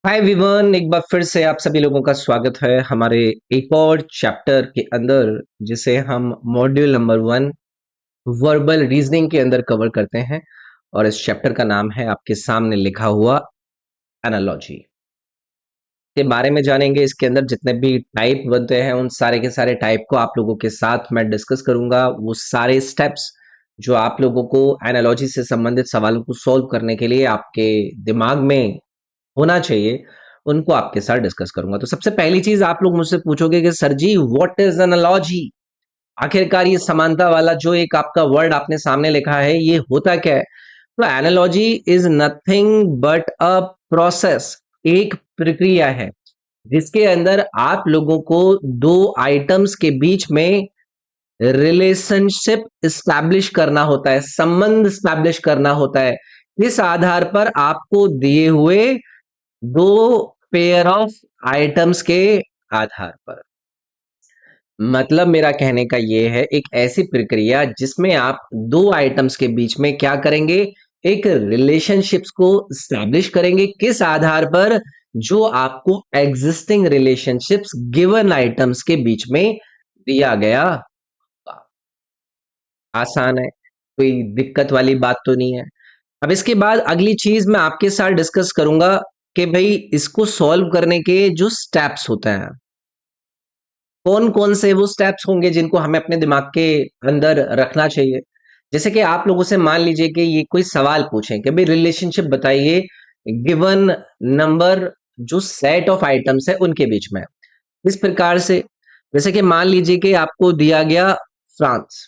हाय Vivian, एक बार फिर से आप सभी लोगों का स्वागत है हमारे एक और चैप्टर के अंदर, जिसे हम मॉड्यूल नंबर 1 वर्बल रीजनिंग के अंदर कवर करते हैं। और इस चैप्टर का नाम है आपके सामने लिखा हुआ एनालॉजी के बारे में जानेंगे। इसके अंदर जितने भी टाइप बनते हैं उन सारे के सारे टाइप को आप लोगों के साथ मैं डिस्कस करूंगा। वो सारे स्टेप्स जो आप लोगों को एनालॉजी से संबंधित सवालों को सॉल्व करने के लिए आपके दिमाग में होना चाहिए, उनको आपके साथ डिस्कस करूंगा। तो सबसे पहली चीज आप लोग मुझसे पूछोगे कि sir ji what is analogy. आखिरकार ये समानता वाला जो एक आपका वर्ड आपने सामने लिखा है ये होता क्या है। तो analogy is nothing but a process, एक प्रक्रिया है जिसके अंदर आप लोगों को दो आइटम्स के बीच में रिलेशनशिप स्टैब्लिश करना होता है, संबंध स्टैब्लिश करना होता है। इस आधार पर आपको दिए हुए दो पेयर ऑफ आइटम्स के आधार पर, मतलब मेरा कहने का ये है एक ऐसी प्रक्रिया जिसमें आप दो आइटम्स के बीच में क्या करेंगे, एक रिलेशनशिप्स को स्टैब्लिश करेंगे। किस आधार पर? जो आपको एग्जिस्टिंग रिलेशनशिप्स गिवन आइटम्स के बीच में दिया गया। आसान है, कोई दिक्कत वाली बात तो नहीं है। अब इसके बाद अगली चीज मैं आपके साथ डिस्कस करूंगा कि भाई इसको सॉल्व करने के जो स्टेप्स होते हैं, कौन कौन से वो स्टेप्स होंगे जिनको हमें अपने दिमाग के अंदर रखना चाहिए। जैसे कि आप लोगों से मान लीजिए कि ये कोई सवाल पूछें कि भाई रिलेशनशिप बताइए गिवन नंबर जो सेट ऑफ आइटम्स है उनके बीच में। इस प्रकार से जैसे कि मान लीजिए कि आपको दिया गया फ्रांस,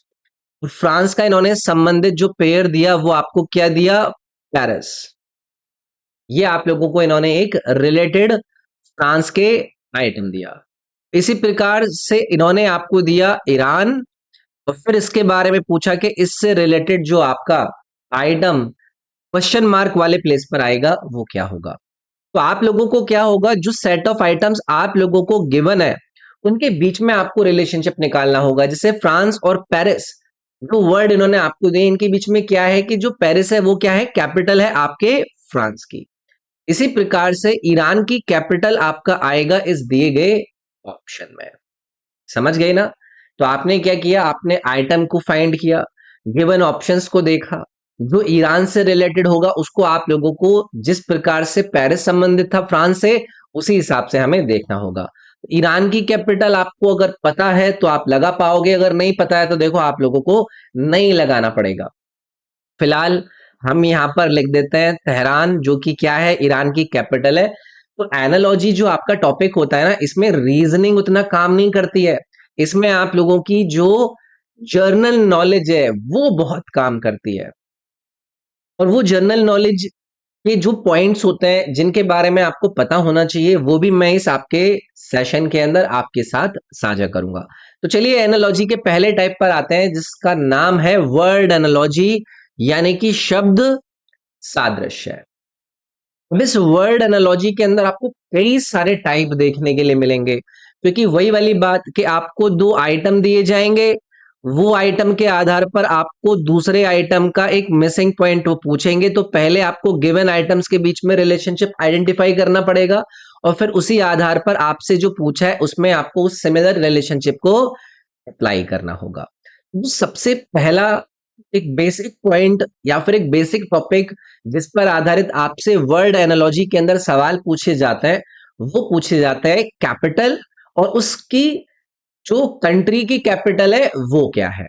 और फ्रांस का इन्होंने संबंधित जो पेयर दिया वो आपको क्या दिया, पेरिस। ये आप लोगों को इन्होंने एक रिलेटेड फ्रांस के आइटम दिया। इसी प्रकार से इन्होंने आपको दिया ईरान, और फिर इसके बारे में पूछा कि इससे रिलेटेड जो आपका आइटम क्वेश्चन मार्क वाले प्लेस पर आएगा वो क्या होगा। तो आप लोगों को क्या होगा, जो सेट ऑफ आइटम्स आप लोगों को गिवन है उनके बीच में आपको रिलेशनशिप निकालना होगा। जैसे फ्रांस और पेरिस, जो वर्ड इन्होंने आपको दिए इनके बीच में क्या है कि जो पेरिस है वो क्या है, कैपिटल है आपके फ्रांस की। इसी प्रकार से ईरान की कैपिटल आपका आएगा इस दिए गए ऑप्शन में। समझ गए ना? तो आपने क्या किया, आपने आइटम को फाइंड किया, गिवन ऑप्शंस को देखा, जो ईरान से रिलेटेड होगा उसको आप लोगों को जिस प्रकार से पेरिस संबंधित था फ्रांस से उसी हिसाब से हमें देखना होगा। ईरान की कैपिटल आपको अगर पता है तो आप लगा पाओगे, अगर नहीं पता है तो देखो आप लोगों को नहीं लगाना पड़ेगा। फिलहाल हम यहाँ पर लिख देते हैं तेहरान, जो कि क्या है, ईरान की कैपिटल है। तो एनालॉजी जो आपका टॉपिक होता है ना, इसमें रीजनिंग उतना काम नहीं करती है, इसमें आप लोगों की जो जर्नल नॉलेज है वो बहुत काम करती है। और वो जर्नल नॉलेज के जो पॉइंट्स होते हैं जिनके बारे में आपको पता होना चाहिए वो भी मैं इस आपके सेशन के अंदर आपके साथ साझा करूंगा। तो चलिए एनालॉजी के पहले टाइप पर आते हैं जिसका नाम है वर्ड एनालॉजी, यानी कि शब्द सादृश्य। अब इस वर्ड एनालॉजी के अंदर आपको कई सारे टाइप देखने के लिए मिलेंगे, क्योंकि वही वाली बात कि आपको दो आइटम दिए जाएंगे, वो आइटम के आधार पर आपको दूसरे आइटम का एक मिसिंग पॉइंट वो पूछेंगे। तो पहले आपको गिवन आइटम्स के बीच में रिलेशनशिप आइडेंटिफाई करना पड़ेगा, और फिर उसी आधार पर आपसे जो पूछा है उसमें आपको उस सिमिलर रिलेशनशिप को अप्लाई करना होगा। तो सबसे पहला एक बेसिक पॉइंट या फिर एक बेसिक टॉपिक जिस पर आधारित आपसे वर्ड एनालॉजी के अंदर सवाल पूछे जाते हैं वो पूछे जाते हैं कैपिटल, और उसकी जो कंट्री की कैपिटल है वो क्या है।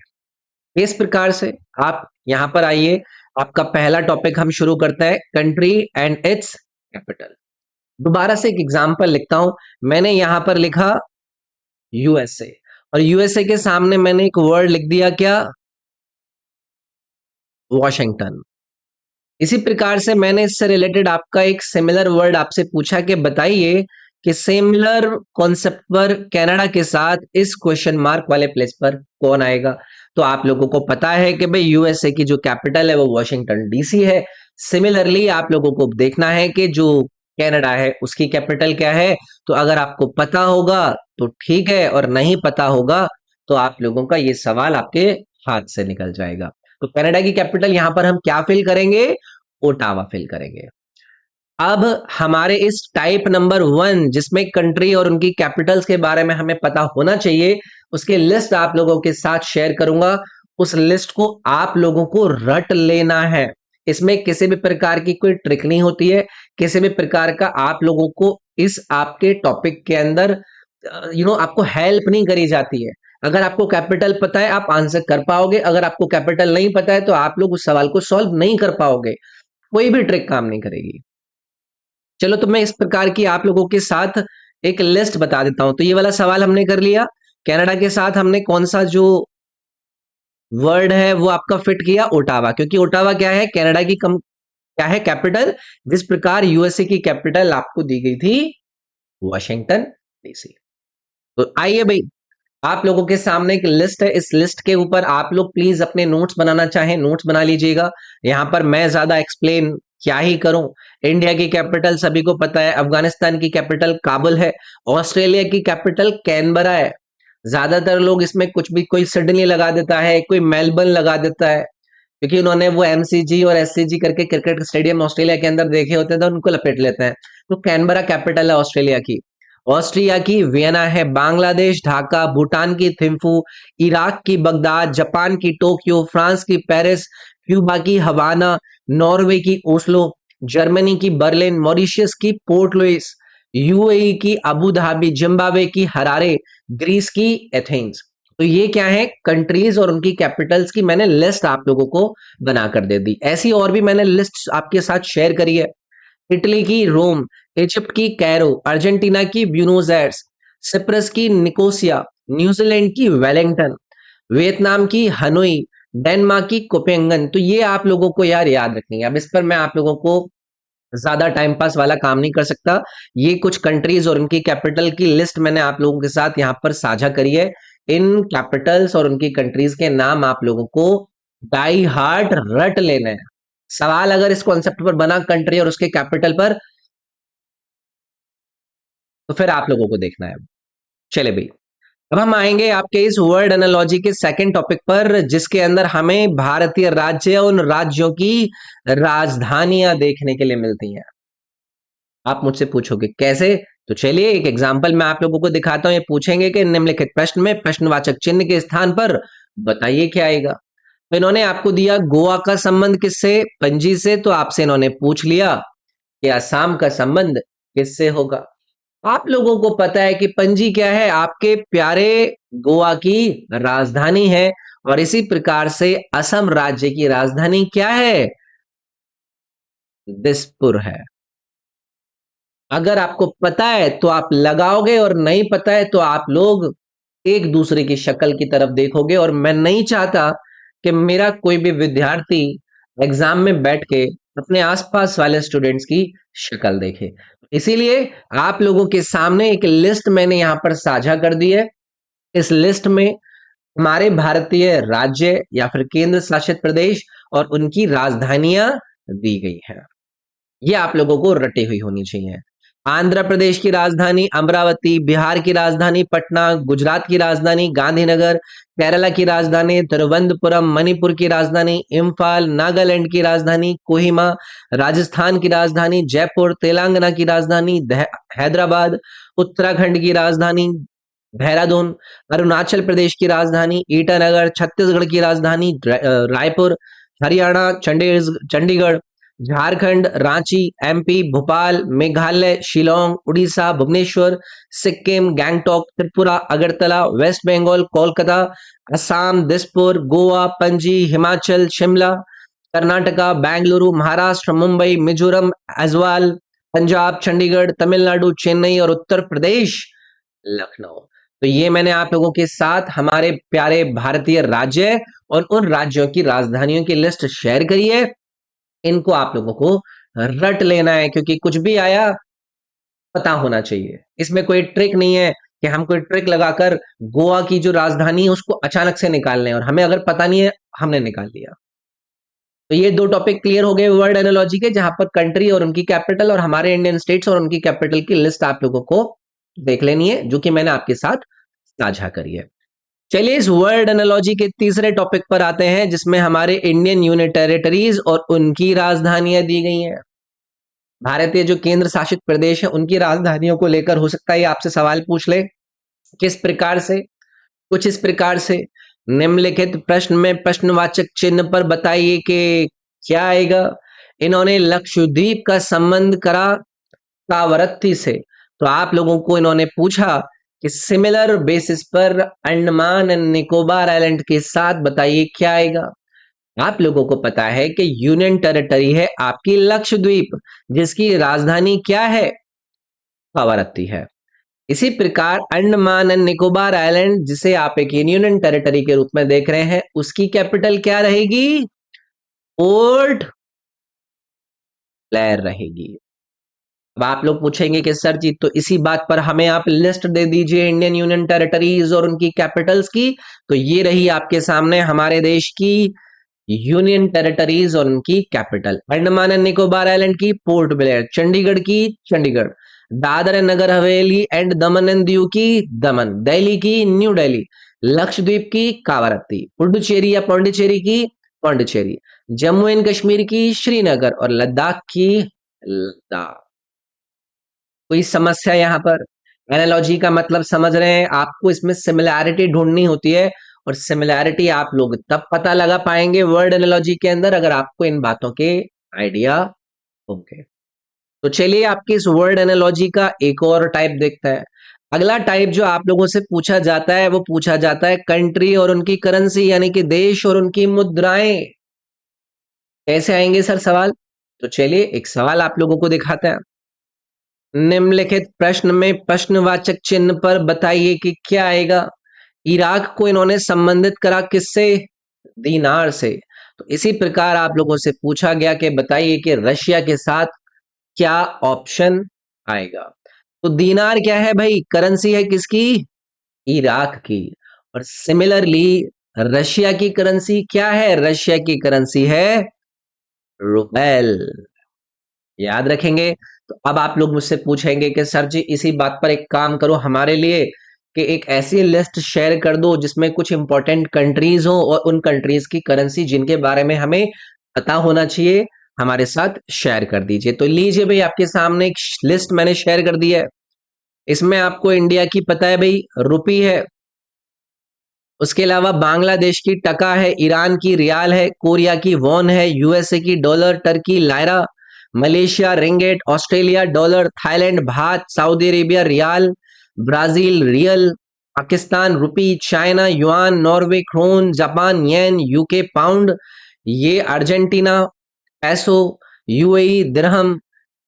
इस प्रकार से आप यहां पर आइए, आपका पहला टॉपिक हम शुरू करते हैं, कंट्री एंड इट्स कैपिटल। दोबारा से एक एग्जांपल लिखता हूं। मैंने यहां पर लिखा यूएसए, और यूएसए के सामने मैंने एक वर्ड लिख दिया, क्या, वॉशिंगटन। इसी प्रकार से मैंने इससे रिलेटेड आपका एक सिमिलर वर्ड आपसे पूछा कि बताइए कि सिमिलर कॉन्सेप्ट पर कनाडा के साथ इस क्वेश्चन मार्क वाले प्लेस पर कौन आएगा। तो आप लोगों को पता है कि भाई यूएसए की जो कैपिटल है वो वॉशिंगटन डीसी है। सिमिलरली आप लोगों को देखना है कि जो कनाडा है उसकी कैपिटल क्या है। तो अगर आपको पता होगा तो ठीक है, और नहीं पता होगा तो आप लोगों का ये सवाल आपके हाथ से निकल जाएगा। तो कनाडा की कैपिटल यहां पर हम क्या फिल करेंगे, ओटावा फिल करेंगे। अब हमारे इस टाइप नंबर 1 जिसमें कंट्री और उनकी कैपिटल्स के बारे में हमें पता होना चाहिए, उसकी लिस्ट आप लोगों के साथ शेयर करूंगा। उस लिस्ट को आप लोगों को रट लेना है। इसमें किसी भी प्रकार की कोई ट्रिक नहीं होती है, किसी भी प्रकार का आप लोगों को इस आपके टॉपिक के अंदर आपको हेल्प नहीं करी जाती है। अगर आपको कैपिटल पता है आप आंसर कर पाओगे, अगर आपको कैपिटल नहीं पता है तो आप लोग उस सवाल को सॉल्व नहीं कर पाओगे। कोई भी ट्रिक काम नहीं करेगी। चलो तो मैं इस प्रकार की आप लोगों के साथ एक लिस्ट बता देता हूं। तो ये वाला सवाल हमने कर लिया। कनाडा के साथ हमने कौन सा जो वर्ड है वो आपका फिट किया, ओटावा, क्योंकि ओटावा क्या है, कनाडा की क्या है कैपिटल, जिस प्रकार यूएसए की कैपिटल आपको दी गई थी वॉशिंगटन डीसी। तो आइए भाई, आप लोगों के सामने एक लिस्ट है। इस लिस्ट के ऊपर आप लोग प्लीज अपने नोट्स बनाना चाहें नोट्स बना लीजिएगा। यहां पर मैं ज्यादा एक्सप्लेन क्या ही करूं। इंडिया की कैपिटल सभी को पता है, अफगानिस्तान की कैपिटल काबुल है, ऑस्ट्रेलिया की कैपिटल कैनबरा है। ज्यादातर लोग इसमें कुछ भी, कोई सिडनी लगा देता है, कोई मेलबर्न लगा देता है, क्योंकि उन्होंने वो एमसीजी और एससीजी करके क्रिकेट स्टेडियम ऑस्ट्रेलिया के अंदर देखे होते हैं तो उनको लपेट लेते हैं। तो कैनबरा कैपिटल है ऑस्ट्रेलिया की। ऑस्ट्रिया की वियना है, बांग्लादेश ढाका, भूटान की थिम्फू, इराक की बगदाद, जापान की टोक्यो, फ्रांस की पेरिस, क्यूबा की हवाना, नॉर्वे की ओस्लो, जर्मनी की बर्लिन, मॉरिशस की पोर्ट लुइस, यूएई की अबू धाबी, जिम्बाब्वे की हरारे, ग्रीस की एथेंस। तो ये क्या है, कंट्रीज और उनकी कैपिटल्स की मैंने लिस्ट आप लोगों को बनाकर दे दी। ऐसी और भी मैंने लिस्ट आपके साथ शेयर करी है। इटली की रोम, इजिप्ट की कैरो, अर्जेंटीना की ब्यूनोस एयर्स, सिप्रस की निकोसिया, न्यूजीलैंड की वेलिंगटन, वियतनाम की हनोई, डेनमार्क की कोपेंगन। तो ये आप लोगों को यार याद रखनी है। अब इस पर मैं आप लोगों को ज्यादा टाइम पास वाला काम नहीं कर सकता। ये कुछ कंट्रीज और उनकी कैपिटल की लिस्ट मैंने आप लोगों के साथ यहाँ पर साझा करी है। इन कैपिटल्स और उनकी कंट्रीज के नाम आप लोगों को बाई हार्ट रट लेना है। सवाल अगर इस कॉन्सेप्ट पर बना, कंट्री और उसके कैपिटल पर, तो फिर आप लोगों को देखना है। चले भाई, अब हम आएंगे आपके इस वर्ड एनालॉजी के सेकंड टॉपिक पर, जिसके अंदर हमें भारतीय राज्य और उन राज्यों की राजधानियां देखने के लिए मिलती हैं। आप मुझसे पूछोगे कैसे, तो चलिए एक एग्जांपल मैं आप लोगों को दिखाता हूं। ये पूछेंगे कि निम्नलिखित प्रश्न में प्रश्नवाचक चिन्ह के स्थान पर बताइए क्या आएगा। तो इन्होंने आपको दिया गोवा का संबंध किससे, पणजी से। तो आपसे इन्होंने पूछ लिया कि असम का संबंध किससे होगा। आप लोगों को पता है कि पणजी क्या है, आपके प्यारे गोवा की राजधानी है। और इसी प्रकार से असम राज्य की राजधानी क्या है, दिसपुर है। अगर आपको पता है तो आप लगाओगे, और नहीं पता है तो आप लोग एक दूसरे की शक्ल की तरफ देखोगे। और मैं नहीं चाहता कि मेरा कोई भी विद्यार्थी एग्जाम में बैठ के अपने आसपास वाले स्टूडेंट्स की शक्ल देखे। इसीलिए आप लोगों के सामने एक लिस्ट मैंने यहां पर साझा कर दी है। इस लिस्ट में हमारे भारतीय राज्य या फिर केंद्र शासित प्रदेश और उनकी राजधानियां दी गई हैं। ये आप लोगों को रटी हुई होनी चाहिए। आंध्र प्रदेश की राजधानी अमरावती, बिहार की राजधानी पटना, गुजरात की राजधानी गांधीनगर, केरला की राजधानी तिरुवनंतपुरम, मणिपुर की राजधानी इम्फाल, नागालैंड की राजधानी कोहिमा, राजस्थान की राजधानी जयपुर, तेलंगाना की राजधानी हैदराबाद, उत्तराखंड की राजधानी देहरादून, अरुणाचल प्रदेश की राजधानी ईटानगर, छत्तीसगढ़ की राजधानी रायपुर, हरियाणा चंडीगढ़, झारखंड रांची, एमपी भोपाल, मेघालय शिलोंग, उड़ीसा भुवनेश्वर, सिक्किम गैंगटॉक, त्रिपुरा अगरतला, वेस्ट बंगाल कोलकाता, असम दिसपुर, गोवा पणजी, हिमाचल शिमला, कर्नाटका बेंगलुरु, महाराष्ट्र मुंबई, मिजोरम ऐजवाल, पंजाब चंडीगढ़, तमिलनाडु चेन्नई और उत्तर प्रदेश लखनऊ। तो ये मैंने आप लोगों के साथ हमारे प्यारे भारतीय राज्य और उन राज्यों की राजधानियों की लिस्ट शेयर करी है। इनको आप लोगों को रट लेना है, क्योंकि कुछ भी आया पता होना चाहिए। इसमें कोई ट्रिक नहीं है कि हम कोई ट्रिक लगाकर गोवा की जो राजधानी है उसको अचानक से निकाल लें, और हमें अगर पता नहीं है हमने निकाल लिया। तो ये दो टॉपिक क्लियर हो गए वर्ड एनालॉजी के, जहां पर कंट्री और उनकी कैपिटल और हमारे इंडियन स्टेट्स और उनकी कैपिटल की लिस्ट आप लोगों को देख लेनी है, जो कि मैंने आपके साथ साझा करी है। चलिए इस वर्ड एनालॉजी के तीसरे टॉपिक पर आते हैं, जिसमें हमारे इंडियन यूनियन टेरिटरीज और उनकी राजधानियां दी गई हैं। भारतीय जो केंद्र शासित प्रदेश है उनकी राजधानियों को लेकर हो सकता है ये आपसे सवाल पूछ ले। किस प्रकार से? कुछ इस प्रकार से, निम्नलिखित प्रश्न में प्रश्नवाचक चिन्ह पर बताइए कि क्या आएगा। इन्होंने लक्षद्वीप का संबंध करा कावरत्ती से। तो आप लोगों को इन्होंने पूछा कि सिमिलर बेसिस पर अंडमान एंड निकोबार आइलैंड के साथ बताइए क्या आएगा। आप लोगों को पता है कि यूनियन टेरिटरी है आपकी लक्षद्वीप, जिसकी राजधानी क्या है? कावरत्ती है। इसी प्रकार अंडमान एंड निकोबार आइलैंड, जिसे आप एक यूनियन टेरिटरी के रूप में देख रहे हैं, उसकी कैपिटल क्या रहेगी? पोर्ट ब्लेयर रहेगी। अब आप लोग पूछेंगे कि सर जी तो इसी बात पर हमें आप लिस्ट दे दीजिए इंडियन यूनियन टेरिटरीज और उनकी कैपिटल्स की। तो ये रही आपके सामने हमारे देश की यूनियन टेरिटरीज और उनकी capital. Andaman and Nicobar island की पोर्ट ब्लेयर, चंडीगढ़ की Chandigarh, Dadar and Nagar Haveli and Daman and Diu की दमन, दिल्ली की न्यू दिल्ली, लक्षद्वीप की कावरत्ती, पुडुचेरी या पौंडीचेरी की पौंडीचेरी, जम्मू एंड कश्मीर की श्रीनगर और लद्दाख की लद्दाख। कोई समस्या यहाँ पर? एनालॉजी का मतलब समझ रहे हैं? आपको इसमें सिमिलैरिटी ढूंढनी होती है और सिमिलैरिटी आप लोग तब पता लगा पाएंगे वर्ड एनालॉजी के अंदर अगर आपको इन बातों के आइडिया होंगे। तो चलिए आपकी इस वर्ड एनालॉजी का एक और टाइप देखते हैं। अगला टाइप जो आप लोगों से पूछा जाता है वो पूछा जाता है कंट्री और उनकी करेंसी, यानी कि देश और उनकी मुद्राएं। कैसे आएंगे सर सवाल? तो चलिए एक सवाल आप लोगों को दिखाते हैं। निम्नलिखित प्रश्न में प्रश्नवाचक चिन्ह पर बताइए कि क्या आएगा। इराक को इन्होंने संबंधित करा किससे? दीनार से। तो इसी प्रकार आप लोगों से पूछा गया कि बताइए कि रशिया के साथ क्या ऑप्शन आएगा। तो दीनार क्या है भाई? करेंसी है किसकी? इराक की। और सिमिलरली रशिया की करेंसी क्या है? रशिया की करेंसी है रुबेल। याद रखेंगे। तो अब आप लोग मुझसे पूछेंगे कि सर जी इसी बात पर एक काम करो हमारे लिए कि एक ऐसी लिस्ट शेयर कर दो जिसमें कुछ इंपॉर्टेंट कंट्रीज हो और उन कंट्रीज की करेंसी जिनके बारे में हमें पता होना चाहिए हमारे साथ शेयर कर दीजिए। तो लीजिए भाई आपके सामने एक लिस्ट मैंने शेयर कर दी है। इसमें आपको इंडिया की पता है भाई रुपी है, उसके अलावा बांग्लादेश की टका है, ईरान की रियाल है, कोरिया की वॉन है, यूएसए की dollar, Turkey lira, Malaysia ringgit, Australia dollar, Thailand baht, Saudi Arabia riyal, Brazil real, Pakistan rupee, China yuan, Norway krone, Japan yen, UK pound, ये Argentina peso, UAE dirham,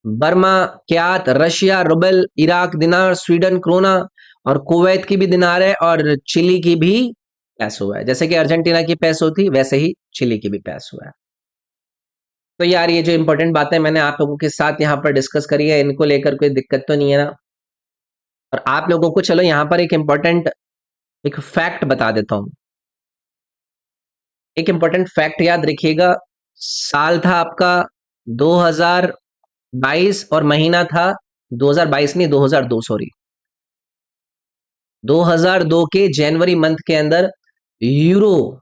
Burma kyat, Russia rouble, Iraq dinar, Sweden krona और Kuwait की भी दिनार है और chilli की भी पैसो है। जैसे कि अर्जेंटीना की पैसो थी वैसे ही चिली की भी पैसो है। तो यार ये जो इंपॉर्टेंट बातें मैंने आप लोगों के साथ यहाँ पर डिस्कस करी है इनको लेकर कोई दिक्कत तो नहीं है ना? और आप लोगों को चलो यहाँ पर एक इंपॉर्टेंट एक फैक्ट बता देता हूँ। एक इंपॉर्टेंट फैक्ट याद रखिएगा। साल था आपका 2022 और महीना था 2022 नहीं 2002 सॉरी 2002 के जनवरी मंथ के अंदर यूरो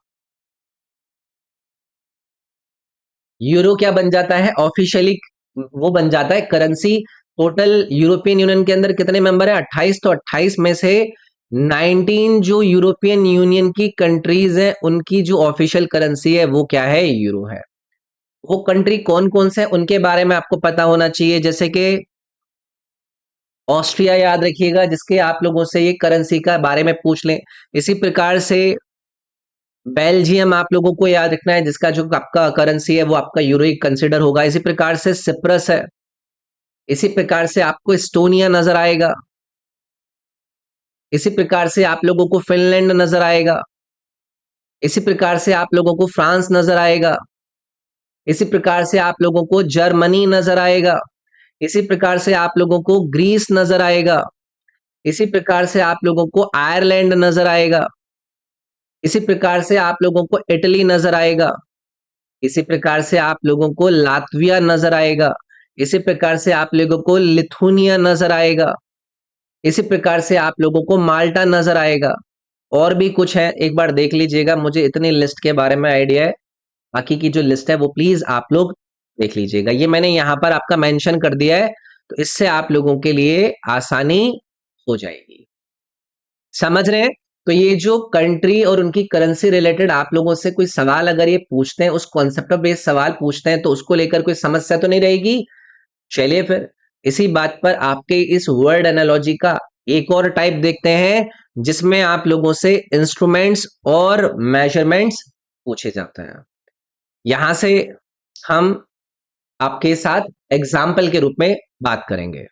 यूरो क्या बन जाता है ऑफिशियली? वो बन जाता है करेंसी। टोटल यूरोपियन यूनियन के अंदर कितने मेंबर है? 28। तो 28 में से 19 जो यूरोपियन यूनियन की कंट्रीज हैं उनकी जो ऑफिशियल करेंसी है वो क्या है? यूरो है। वो कंट्री कौन कौन से हैं उनके बारे में आपको पता होना चाहिए। जैसे कि ऑस्ट्रिया याद रखिएगा जिसके आप लोगों से ये करेंसी का बारे में पूछ लें। इसी प्रकार से बेल्जियम आप लोगों को याद रखना है जिसका जो आपका करेंसी है वो आपका यूरो ही कंसिडर होगा। इसी प्रकार से सिप्रस है। इसी प्रकार से आपको एस्टोनिया नजर आएगा। इसी प्रकार से आप लोगों को फिनलैंड नजर आएगा। इसी प्रकार से आप लोगों को फ्रांस नजर आएगा। इसी प्रकार से आप लोगों को जर्मनी नजर आएगा। इसी प्रकार से आप लोगों को ग्रीस नजर आएगा। इसी प्रकार से आप लोगों को आयरलैंड नजर आएगा। इसी प्रकार से आप लोगों को इटली नजर आएगा। इसी प्रकार से आप लोगों को लातविया नजर आएगा। इसी प्रकार से आप लोगों को लिथुनिया नजर आएगा। इसी प्रकार से आप लोगों को माल्टा नजर आएगा। और भी कुछ है एक बार देख लीजिएगा, मुझे इतनी लिस्ट के बारे में आइडिया है। बाकी की जो लिस्ट है वो प्लीज आप लोग देख लीजिएगा, ये मैंने यहाँ पर आपका मेंशन कर दिया है, तो इससे आप लोगों के लिए आसानी हो जाएगी। समझ रहे हैं? तो ये जो कंट्री और उनकी करेंसी रिलेटेड आप लोगों से कोई सवाल अगर ये पूछते हैं, उस कॉन्सेप्ट बेस्ड सवाल पूछते हैं, तो उसको लेकर कोई समस्या तो नहीं रहेगी। चलिए फिर इसी बात पर आपके इस वर्ड एनालॉजी का एक और टाइप देखते हैं, जिसमें आप लोगों से इंस्ट्रूमेंट्स और मेजरमेंट्स पूछे जाते हैं। यहां से हम आपके साथ एग्जाम्पल के रूप में बात करेंगे।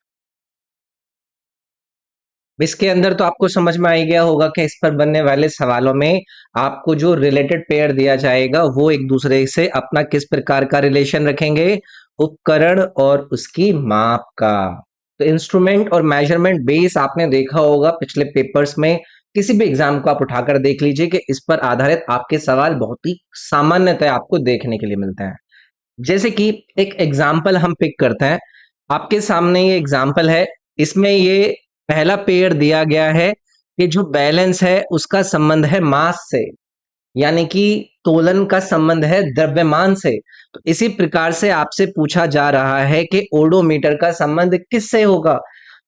इसके अंदर तो आपको समझ में आ ही गया होगा कि इस पर बनने वाले सवालों में आपको जो रिलेटेड पेयर दिया जाएगा वो एक दूसरे से अपना किस प्रकार का रिलेशन रखेंगे, उपकरण और उसकी माप का। तो इंस्ट्रूमेंट और मेजरमेंट बेस आपने देखा होगा पिछले पेपर्स में, किसी भी एग्जाम को आप उठाकर देख लीजिए कि इस पर आधारित आपके सवाल बहुत ही सामान्यतः आपको देखने के लिए मिलते हैं। जैसे कि एक एग्जाम्पल हम पिक करते हैं, आपके सामने ये एग्जाम्पल है, इसमें ये पहला पेयर दिया गया है कि जो बैलेंस है उसका संबंध है मास से, यानी कि तोलन का संबंध है द्रव्यमान से। तो इसी प्रकार से आपसे पूछा जा रहा है कि ओडोमीटर का संबंध किससे होगा।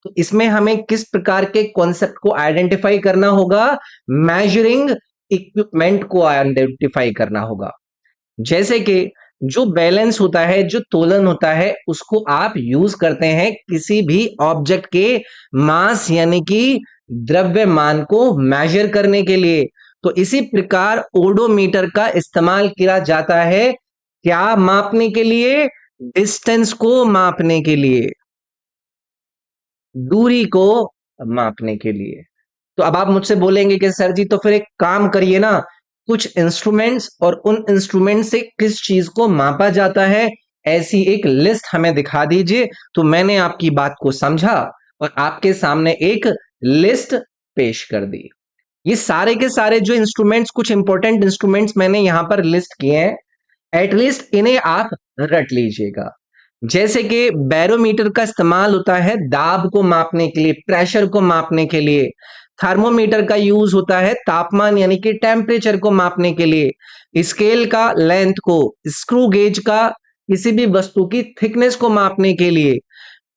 तो इसमें हमें किस प्रकार के कॉन्सेप्ट को आइडेंटिफाई करना होगा, मेजरिंग इक्विपमेंट को आइडेंटिफाई करना होगा। जैसे कि जो बैलेंस होता है, जो तोलन होता है, उसको आप यूज करते हैं किसी भी ऑब्जेक्ट के मास यानी कि द्रव्यमान को मेजर करने के लिए। तो इसी प्रकार ओडोमीटर का इस्तेमाल किया जाता है क्या मापने के लिए, डिस्टेंस को मापने के लिए, दूरी को मापने के लिए। तो अब आप मुझसे बोलेंगे कि सर जी तो फिर एक काम करिए ना, कुछ इंस्ट्रूमेंट्स और उन इंस्ट्रूमेंट से किस चीज को मापा जाता है ऐसी एक लिस्ट हमें दिखा दीजिए। तो मैंने आपकी बात को समझा और आपके सामने एक लिस्ट पेश कर दी। ये सारे के सारे जो इंस्ट्रूमेंट्स, कुछ इंपॉर्टेंट इंस्ट्रूमेंट्स मैंने यहां पर लिस्ट किए हैं, एटलीस्ट इन्हें आप रट लीजिएगा। जैसे कि बैरोमीटर का इस्तेमाल होता है दाब को मापने के लिए, प्रेशर को मापने के लिए। थर्मोमीटर का यूज होता है तापमान यानी कि टेम्परेचर को मापने के लिए। स्केल का लेंथ को, स्क्रू गेज का किसी भी वस्तु की थिकनेस को मापने के लिए।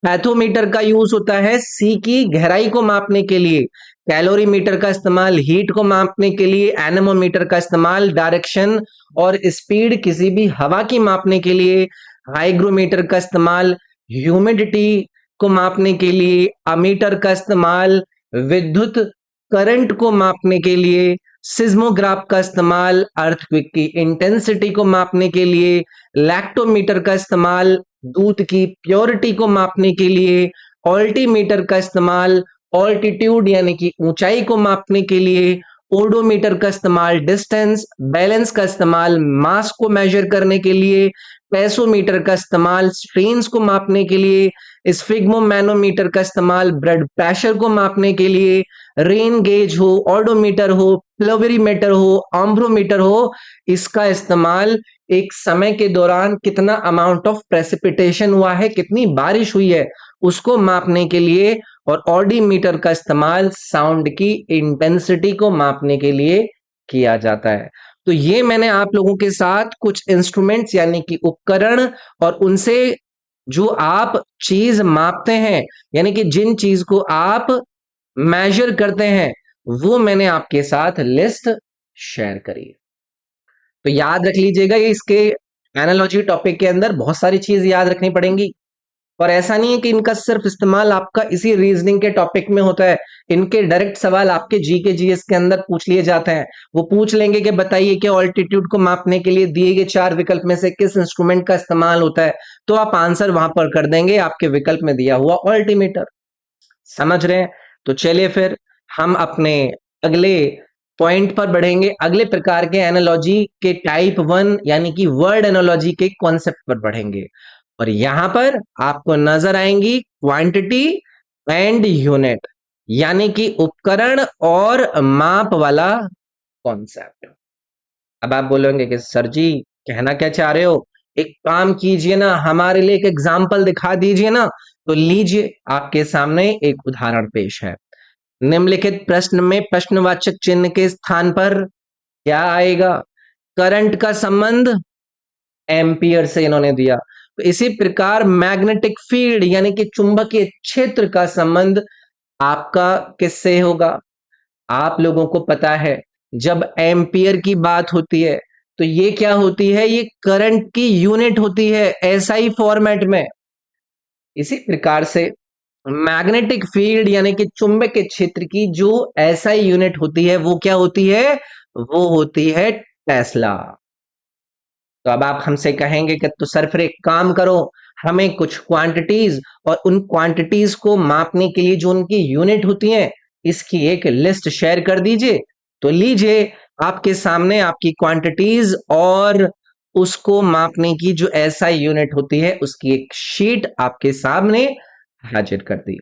पैथोमीटर का यूज होता है सी की गहराई को मापने के लिए। कैलोरीमीटर का इस्तेमाल हीट को मापने के लिए। एनेमोमीटर का इस्तेमाल डायरेक्शन और स्पीड किसी भी हवा की मापने के लिए। हाइग्रोमीटर का इस्तेमाल ह्यूमिडिटी को मापने के लिए। अमीटर का इस्तेमाल विद्युत करंट को मापने के लिए। सिज्मोग्राफ का इस्तेमाल अर्थक्वेक की इंटेंसिटी को मापने के लिए। लैक्टोमीटर का इस्तेमाल दूध की प्योरिटी को मापने के लिए। ऑल्टीमीटर का इस्तेमाल ऑल्टीट्यूड यानी कि ऊंचाई को मापने के लिए। ओडोमीटर का इस्तेमाल डिस्टेंस, बैलेंस का इस्तेमाल मास को मेजर करने के लिए। पेसोमीटर का इस्तेमाल स्ट्रेन्स को मापने के लिए। स्फिग्मोमैनोमीटर का इस्तेमाल ब्लड प्रेशर को मापने के लिए। रेन गेज हो, ऑडोमीटर हो, प्लवरीमीटर हो, ऑम्ब्रोमीटर हो, इसका इस्तेमाल एक समय के दौरान कितना अमाउंट ऑफ प्रेसिपिटेशन हुआ है, कितनी बारिश हुई है, उसको मापने के लिए। और ऑडीमीटर का इस्तेमाल साउंड की इंटेंसिटी को मापने के लिए किया जाता है। तो ये मैंने आप लोगों के साथ कुछ इंस्ट्रूमेंट्स यानी कि उपकरण और उनसे जो आप चीज मापते हैं, यानी कि जिन चीज को आप मेजर करते हैं, वो मैंने आपके साथ लिस्ट शेयर करी। तो याद रख लीजिएगा, ये इसके एनालॉजी टॉपिक के अंदर बहुत सारी चीज याद रखनी पड़ेंगी। और ऐसा नहीं है कि इनका सिर्फ इस्तेमाल आपका इसी रीजनिंग के टॉपिक में होता है, इनके डायरेक्ट सवाल आपके जीके जीएस के अंदर पूछ लिए जाते हैं। वो पूछ लेंगे कि बताइए कि ऑल्टीट्यूड को मापने के लिए दिए गए 4 विकल्प में से किस इंस्ट्रूमेंट का इस्तेमाल होता है, तो आप आंसर वहां पर कर देंगे, आपके विकल्प में दिया हुआ ऑल्टीमीटर। समझ रहे हैं? तो चलिए फिर हम अपने अगले पॉइंट पर बढ़ेंगे, अगले प्रकार के एनालॉजी के टाइप 1 यानी कि वर्ड एनालॉजी के कॉन्सेप्ट पर बढ़ेंगे। और यहां पर आपको नजर आएंगी क्वांटिटी एंड यूनिट, यानी कि उपकरण और माप वाला कॉन्सेप्ट। अब आप बोलेंगे कि सर जी कहना क्या चाह रहे हो, एक काम कीजिए ना, हमारे लिए एक एग्जाम्पल दिखा दीजिए ना। तो लीजिए, आपके सामने एक उदाहरण पेश है। निम्नलिखित प्रश्न में प्रश्नवाचक चिन्ह के स्थान पर क्या आएगा? करंट का संबंध एम्पियर से इन्होंने दिया। तो इसी प्रकार मैग्नेटिक फील्ड यानी कि चुंबकीय क्षेत्र का संबंध आपका किससे होगा? आप लोगों को पता है जब एम्पियर की बात होती है तो ये क्या होती है? ये करंट की यूनिट होती है एसआई फॉर्मेट में। इसी प्रकार से मैग्नेटिक फील्ड यानी कि चुंबकीय क्षेत्र की जो एसआई यूनिट होती है वो क्या होती है? वो होती है टेस्ला। तो अब आप हमसे कहेंगे कि तो सर फिर एक काम करो, हमें कुछ क्वांटिटीज और उन क्वांटिटीज को मापने के लिए जो उनकी यूनिट होती हैं इसकी एक लिस्ट शेयर कर दीजिए। तो लीजिए आपके सामने आपकी क्वांटिटीज और उसको मापने की जो एसआई यूनिट होती है उसकी एक शीट आपके सामने हाजिर कर दी।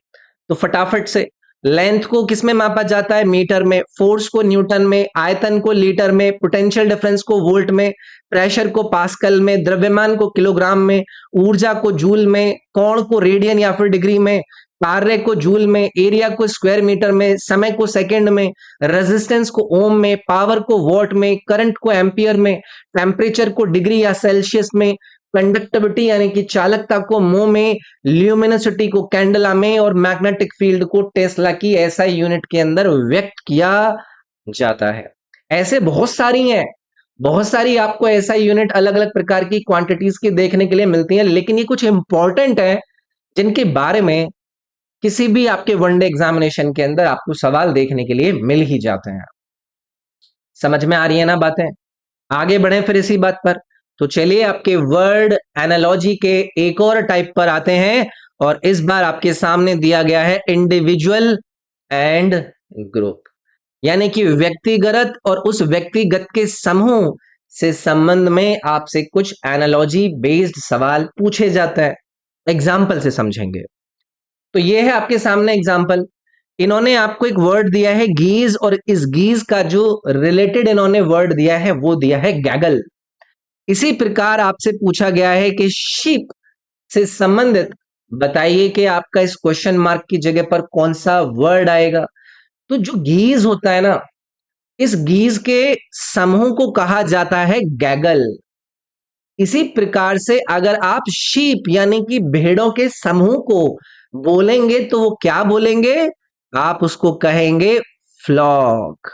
तो फटाफट से लेंथ को किसमें मापा जाता है? मीटर में। फोर्स को न्यूटन में, आयतन को लीटर में, पोटेंशियल डिफरेंस को वोल्ट में, प्रेशर को पास्कल में, द्रव्यमान को किलोग्राम में, ऊर्जा को जूल में, कोण को रेडियन या फिर डिग्री में, कार्य को जूल में, एरिया को स्क्वायर मीटर में, समय को सेकंड में, रेजिस्टेंस को ओम में, पावर को वॉट में, करंट को एम्पियर में, टेम्परेचर को डिग्री या सेल्सियस में, कंडक्टिविटी यानी कि चालकता को मो में, ल्यूमिनोसिटी को कैंडला में और मैग्नेटिक फील्ड को टेस्ला की एसआई यूनिट के अंदर व्यक्त किया जाता है। ऐसे बहुत सारी हैं, बहुत सारी आपको एसआई यूनिट अलग अलग प्रकार की क्वांटिटीज की देखने के लिए मिलती हैं, लेकिन ये कुछ इंपॉर्टेंट है जिनके बारे में किसी भी आपके वनडे एग्जामिनेशन के अंदर आपको सवाल देखने के लिए मिल ही जाते हैं। समझ में आ रही है ना बातें? आगे बढ़े फिर इसी बात पर। तो चलिए आपके वर्ड एनालॉजी के एक और टाइप पर आते हैं और इस बार आपके सामने दिया गया है इंडिविजुअल एंड ग्रुप, यानी कि व्यक्तिगत और उस व्यक्तिगत के समूह से संबंध में आपसे कुछ एनालॉजी बेस्ड सवाल पूछे जाते हैं। एग्जाम्पल से समझेंगे। तो ये है आपके सामने एग्जाम्पल। इन्होंने आपको एक वर्ड दिया है गीज और इस गीज का जो रिलेटेड इन्होंने वर्ड दिया है वो दिया है गैगल। इसी प्रकार आपसे पूछा गया है कि शीप से संबंधित बताइए कि आपका इस क्वेश्चन मार्क की जगह पर कौन सा वर्ड आएगा। तो जो गीज होता है ना, इस गीज के समूह को कहा जाता है गैगल। इसी प्रकार से अगर आप शीप यानी कि भेड़ों के समूह को बोलेंगे तो वो क्या बोलेंगे? आप उसको कहेंगे फ्लॉक।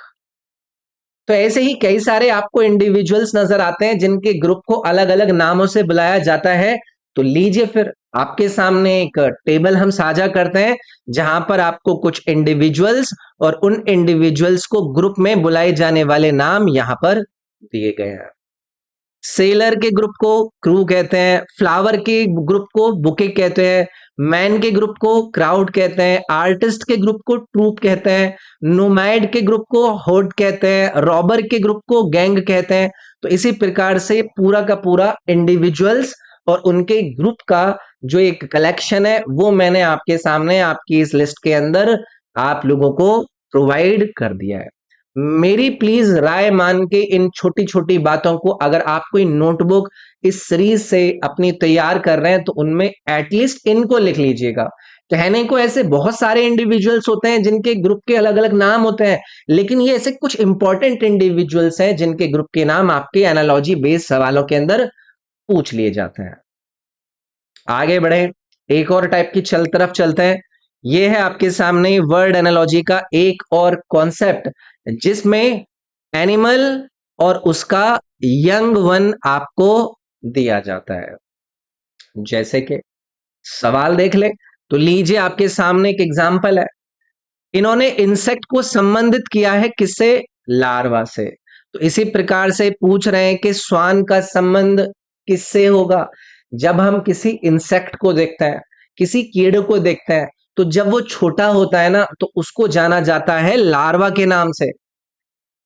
तो ऐसे ही कई सारे आपको इंडिविजुअल्स नजर आते हैं जिनके ग्रुप को अलग अलग नामों से बुलाया जाता है। तो लीजिए फिर आपके सामने एक टेबल हम साझा करते हैं जहां पर आपको कुछ इंडिविजुअल्स और उन इंडिविजुअल्स को ग्रुप में बुलाए जाने वाले नाम यहां पर दिए गए हैं। सेलर के ग्रुप को क्रू कहते हैं, फ्लावर के ग्रुप को बुके कहते हैं, मैन के ग्रुप को क्राउड कहते हैं, आर्टिस्ट के ग्रुप को ट्रूप कहते हैं, नोमैड के ग्रुप को होड कहते हैं, रॉबर के ग्रुप को गैंग कहते हैं। तो इसी प्रकार से पूरा का पूरा इंडिविजुअल्स और उनके ग्रुप का जो एक कलेक्शन है वो मैंने आपके सामने आपकी इस लिस्ट के अंदर आप लोगों को प्रोवाइड कर दिया है। मेरी प्लीज राय मान के इन छोटी छोटी बातों को अगर आप कोई नोटबुक इस सीरीज से अपनी तैयार कर रहे हैं तो उनमें एटलीस्ट इनको लिख लीजिएगा। कहने को ऐसे बहुत सारे इंडिविजुअल्स होते हैं जिनके ग्रुप के अलग अलग नाम होते हैं, लेकिन ये ऐसे कुछ इंपॉर्टेंट इंडिविजुअल्स हैं जिनके ग्रुप के नाम आपके एनालॉजी बेस्ड सवालों के अंदर पूछ लिए जाते हैं। आगे बढ़े, एक और टाइप की तरफ चलते हैं। ये है आपके सामने वर्ड एनालॉजी का एक और कॉन्सेप्ट जिसमें एनिमल और उसका यंग वन आपको दिया जाता है। जैसे कि सवाल देख ले तो लीजिए आपके सामने एक एग्जाम्पल है। इन्होंने इंसेक्ट को संबंधित किया है किससे? लार्वा से। तो इसी प्रकार से पूछ रहे हैं कि स्वान का संबंध किससे होगा? जब हम किसी इंसेक्ट को देखते हैं, किसी कीड़े को देखते हैं, तो जब वो छोटा होता है ना तो उसको जाना जाता है लार्वा के नाम से।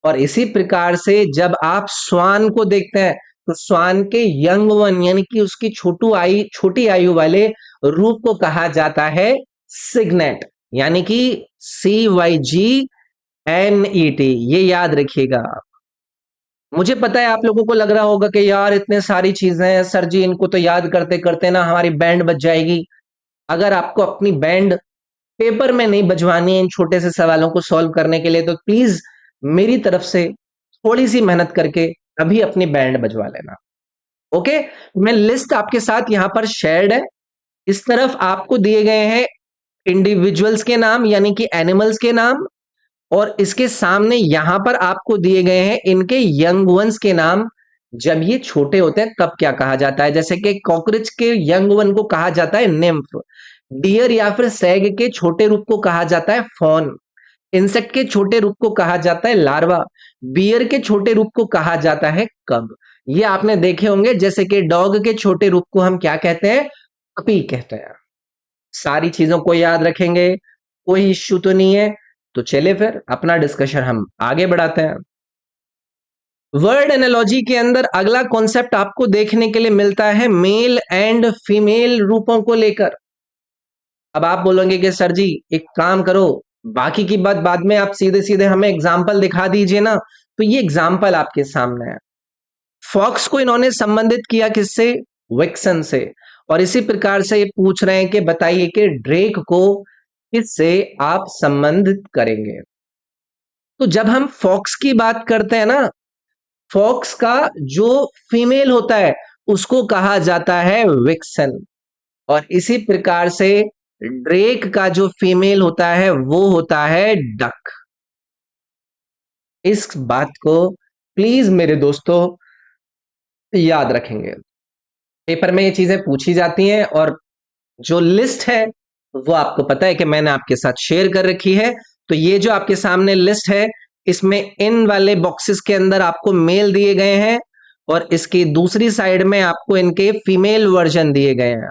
और इसी प्रकार से जब आप स्वान को देखते हैं तो स्वान के यंग वन यानी कि उसकी छोटी आयु वाले रूप को कहा जाता है सिग्नेट, यानी कि CYGNET। ये याद रखिएगा आप। मुझे पता है आप लोगों को लग रहा होगा कि यार इतने सारी चीजें हैं सर जी, इनको तो याद करते करते ना हमारी बैंड बज जाएगी। अगर आपको अपनी बैंड पेपर में नहीं बजवानी है इन छोटे से सवालों को सॉल्व करने के लिए तो प्लीज मेरी तरफ से थोड़ी सी मेहनत करके अभी अपनी बैंड बजवा लेना। ओके, मैं लिस्ट आपके साथ यहां पर शेयर्ड है। इस तरफ आपको दिए गए हैं इंडिविजुअल्स के नाम यानी कि एनिमल्स के नाम, और इसके सामने यहां पर आपको दिए गए हैं इनके यंग वंस के नाम। जब ये छोटे होते हैं तब क्या कहा जाता है, जैसे कि कॉकरोच के यंग वन को कहा जाता है निम्फ, डियर या फिर सैग के छोटे रूप को कहा जाता है फॉन, इंसेक्ट के छोटे रूप को कहा जाता है लार्वा, बियर के छोटे रूप को कहा जाता है कब। ये आपने देखे होंगे, जैसे कि डॉग के छोटे रूप को हम क्या कहते हैं, पपी कहते हैं। सारी चीजों को याद रखेंगे, कोई इश्यू तो नहीं है। तो चलिए फिर अपना डिस्कशन हम आगे बढ़ाते हैं। वर्ड एनालॉजी के अंदर अगला कॉन्सेप्ट आपको देखने के लिए मिलता है मेल एंड फीमेल रूपों को लेकर। अब आप बोलोगे कि सर जी एक काम करो, बाकी की बात बाद में, आप सीधे सीधे हमें एग्जाम्पल दिखा दीजिए ना। तो ये एग्जाम्पल आपके सामने है। फॉक्स को इन्होंने संबंधित किया किससे, विक्सन से। और इसी प्रकार से ये पूछ रहे हैं कि बताइए कि ड्रेक को किससे आप संबंधित करेंगे। तो जब हम फॉक्स की बात करते हैं ना, फॉक्स का जो फीमेल होता है उसको कहा जाता है विक्सन, और इसी प्रकार से ड्रेक का जो फीमेल होता है वो होता है डक। इस बात को प्लीज मेरे दोस्तों याद रखेंगे, पेपर में ये चीजें पूछी जाती हैं। और जो लिस्ट है वो आपको पता है कि मैंने आपके साथ शेयर कर रखी है। तो ये जो आपके सामने लिस्ट है, इसमें इन वाले बॉक्सेस के अंदर आपको मेल दिए गए हैं, और इसकी दूसरी साइड में आपको इनके फीमेल वर्जन दिए गए हैं।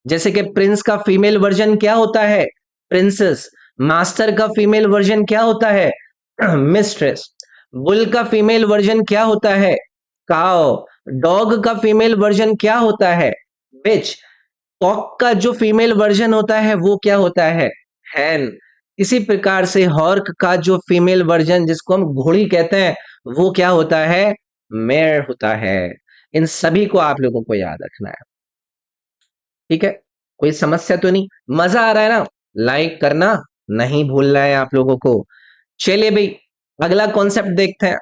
जैसे कि प्रिंस का फीमेल वर्जन क्या होता है, प्रिंसेस। मास्टर का फीमेल वर्जन क्या होता है, मिस्ट्रेस। बुल का फीमेल वर्जन क्या होता है, काओ। डॉग का फीमेल वर्जन क्या होता है, बिच। कॉक का जो फीमेल वर्जन होता है वो क्या होता है, हैन। इसी प्रकार से हॉर्क का जो फीमेल वर्जन जिसको हम घोड़ी कहते हैं वो क्या होता है, मेयर होता है। इन सभी को आप लोगों को याद रखना है, ठीक है। कोई समस्या तो नहीं, मजा आ रहा है ना, लाइक करना नहीं भूलना है आप लोगों को। चलिए भाई अगला कॉन्सेप्ट देखते हैं।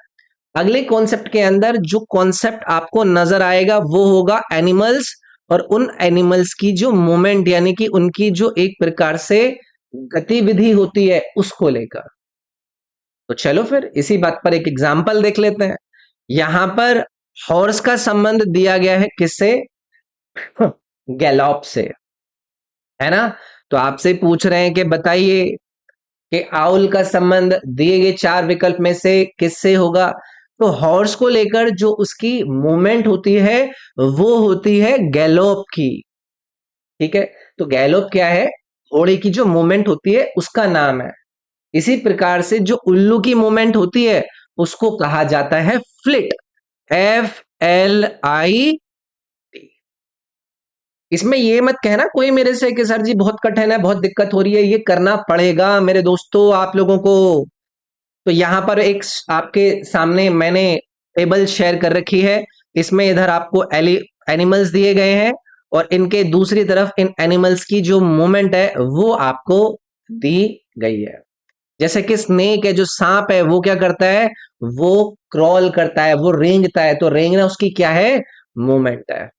अगले कॉन्सेप्ट के अंदर जो कॉन्सेप्ट आपको नजर आएगा वो होगा एनिमल्स, और उन एनिमल्स की जो मूवमेंट यानी कि उनकी जो एक प्रकार से गतिविधि होती है उसको लेकर। तो चलो फिर इसी बात पर एक एग्जाम्पल देख लेते हैं। यहां पर हॉर्स का संबंध दिया गया है किससे, गैलॉप से, है ना। तो आपसे पूछ रहे हैं कि बताइए कि आउल का संबंध दिए गए चार विकल्प में से किससे होगा। तो हॉर्स को लेकर जो उसकी मूवमेंट होती है वो होती है गैलोप की, ठीक है। तो गैलोप क्या है, घोड़े की जो मूवमेंट होती है उसका नाम है। इसी प्रकार से जो उल्लू की मूवमेंट होती है उसको कहा जाता है फ्लिट, FLIT। इसमें ये मत कहना कोई मेरे से कि सर जी बहुत कठिन है, बहुत दिक्कत हो रही है, ये करना पड़ेगा मेरे दोस्तों आप लोगों को। तो यहाँ पर एक आपके सामने मैंने टेबल शेयर कर रखी है। इसमें इधर आपको एनिमल्स दिए गए हैं, और इनके दूसरी तरफ इन एनिमल्स की जो मूवमेंट है वो आपको दी गई है। जैसे कि स्नेक है, जो सांप है वो क्या करता है, वो क्रॉल करता है, वो रेंगता है, तो रेंगना उसकी क्या है, मूवमेंट है।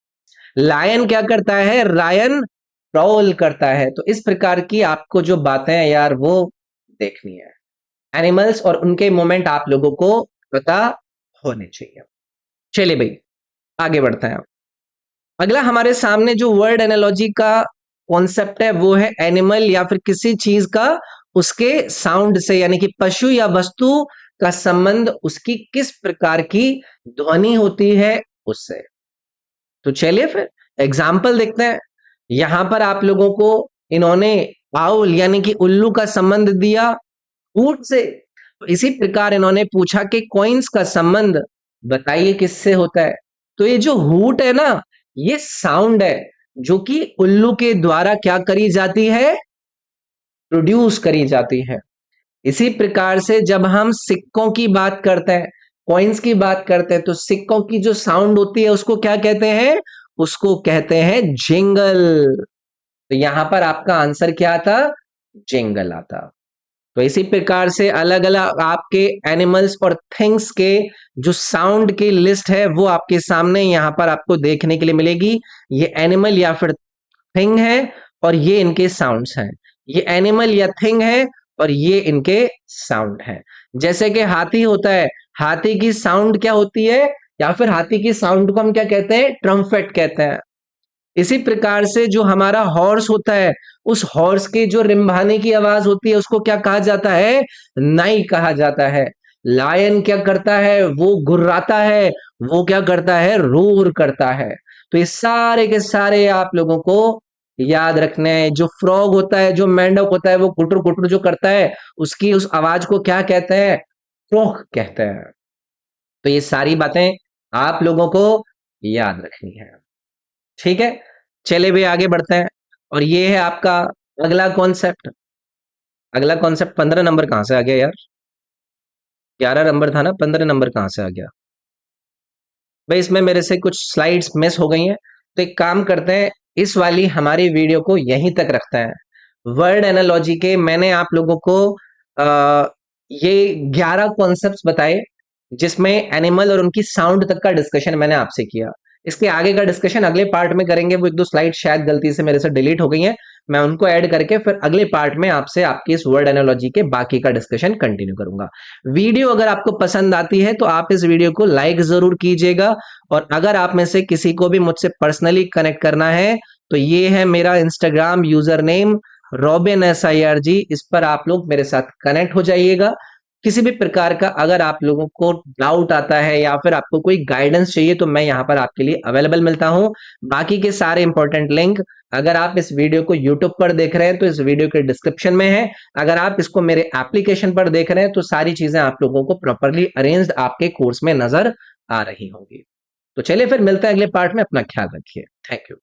लायन क्या करता है, रायन प्रॉल करता है। तो इस प्रकार की आपको जो बातें हैं यार वो देखनी है। एनिमल्स और उनके मोमेंट आप लोगों को पता होने चाहिए। चलिए भाई आगे बढ़ते हैं। अगला हमारे सामने जो वर्ड एनालॉजी का कॉन्सेप्ट है वो है एनिमल या फिर किसी चीज का उसके साउंड से, यानी कि पशु या वस्तु का संबंध उसकी किस प्रकार की ध्वनि होती है उससे। तो चलिए फिर एग्जाम्पल देखते हैं। यहां पर आप लोगों को इन्होंने आउल यानी कि उल्लू का संबंध दिया ऊंट से। तो इसी प्रकार इन्होंने पूछा कि कॉइन्स का संबंध बताइए किससे होता है। तो ये जो हूट है ना, ये साउंड है जो कि उल्लू के द्वारा क्या करी जाती है, प्रोड्यूस करी जाती है। इसी प्रकार से जब हम सिक्कों की बात करते हैं, कॉइन्स की बात करते हैं, तो सिक्कों की जो साउंड होती है उसको क्या कहते हैं, उसको कहते हैं जिंगल। तो यहां पर आपका आंसर क्या आता, जिंगल आता। तो इसी प्रकार से अलग अलग आपके एनिमल्स और थिंग्स के जो साउंड की लिस्ट है वो आपके सामने यहाँ पर आपको देखने के लिए मिलेगी। ये एनिमल या फिर थिंग है और ये इनके साउंड्स हैं। ये एनिमल या थिंग है और ये इनके साउंड है। जैसे कि हाथी होता है, हाथी की साउंड क्या होती है, या फिर हाथी की साउंड को हम क्या कहते हैं, ट्रम्पेट कहते हैं। इसी प्रकार से जो हमारा हॉर्स होता है, उस हॉर्स के जो रिंभाने की आवाज होती है उसको क्या कहा जाता है, नाई कहा जाता है। लायन क्या करता है, वो गुर्राता है, वो क्या करता है, रोर करता है। तो ये सारे के सारे आप लोगों को याद रखने हैं। जो फ्रॉग होता है, जो मेंढक होता है, वो कुटर कुटर जो करता है, उसकी उस आवाज को क्या कहते हैं, क्रोक कहते हैं। तो ये सारी बातें आप लोगों को याद रखनी है। ठीक है, चले भी आगे बढ़ते हैं। और ये है आपका अगला कॉन्सेप्ट। अगला कॉन्सेप्ट 15 नंबर कहां से आ गया यार, 11 नंबर था ना, 15 नंबर कहां से आ गया भाई। इसमें मेरे से कुछ स्लाइड्स मिस हो गई हैं, तो एक काम करते हैं, इस वाली हमारी वीडियो को यहीं तक रखते हैं। वर्ड एनालॉजी के मैंने आप लोगों को आ, ये 11 कॉन्सेप्ट्स बताए, जिसमें एनिमल और उनकी साउंड तक का डिस्कशन मैंने आपसे किया। इसके आगे का डिस्कशन अगले पार्ट में करेंगे। वो एक दो स्लाइड शायद गलती से मेरे से डिलीट हो गई हैं, मैं उनको ऐड करके फिर अगले पार्ट में आपसे आपकी इस वर्ड एनालॉजी के बाकी का डिस्कशन कंटिन्यू करूंगा। वीडियो अगर आपको पसंद आती है तो आप इस वीडियो को लाइक जरूर कीजिएगा। और अगर आप में से किसी को भी मुझसे पर्सनली कनेक्ट करना है तो ये है मेरा इंस्टाग्राम यूजर नेम, RobinSIRG। इस पर आप लोग मेरे साथ कनेक्ट हो जाइएगा। किसी भी प्रकार का अगर आप लोगों को डाउट आता है या फिर आपको कोई गाइडेंस चाहिए तो मैं यहाँ पर आपके लिए अवेलेबल मिलता हूँ। बाकी के सारे इंपॉर्टेंट लिंक, अगर आप इस वीडियो को यूट्यूब पर देख रहे हैं तो इस वीडियो के डिस्क्रिप्शन में है। अगर आप इसको मेरे एप्लीकेशन पर देख रहे हैं तो सारी चीजें आप लोगों को प्रॉपरली अरेंज्ड आपके कोर्स में नजर आ रही होंगी। तो चलिए फिर मिलते हैं अगले पार्ट में। अपना ख्याल रखिए। Thank you.